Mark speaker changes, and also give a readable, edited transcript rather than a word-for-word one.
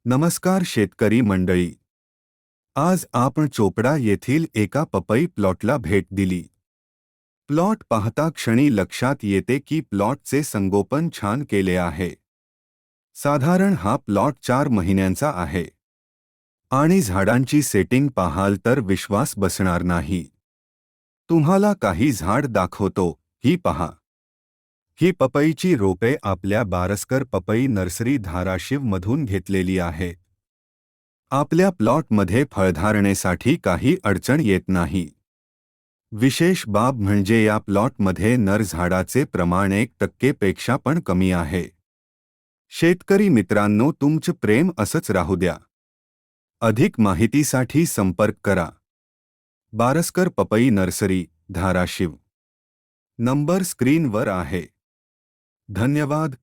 Speaker 1: नमस्कार शेतकरी मंडळी. आज आपण चोपडा येथील एका पपई प्लॉटला भेट दिली. प्लॉट पाहता क्षणी लक्षात येते की प्लॉटचे संगोपन छान केले आहे. साधारण हा प्लॉट 4 महिन्यांचा आहे. आणि झाडांची सेटिंग पाहाल तर विश्वास बसणार नाही. तुम्हाला काही झाड दाखवतो, ही पहा. ही पपईची रोपे आपल्या बारस्कर पपई नर्सरी धाराशिव मधून घेतलेली आहे. आपल्या प्लॉटमध्ये फळधारणेसाठी काही अडचण येत नाही. विशेष बाब म्हणजे या प्लॉटमध्ये नर झाडाचे प्रमाण 1% पेक्षा पण कमी आहे. शेतकरी मित्रांनो, तुमचं प्रेम असंच राहू द्या. अधिक माहितीसाठी संपर्क करा. बारस्कर पपई नर्सरी, धाराशिव. नंबर स्क्रीनवर आहे. धन्यवाद.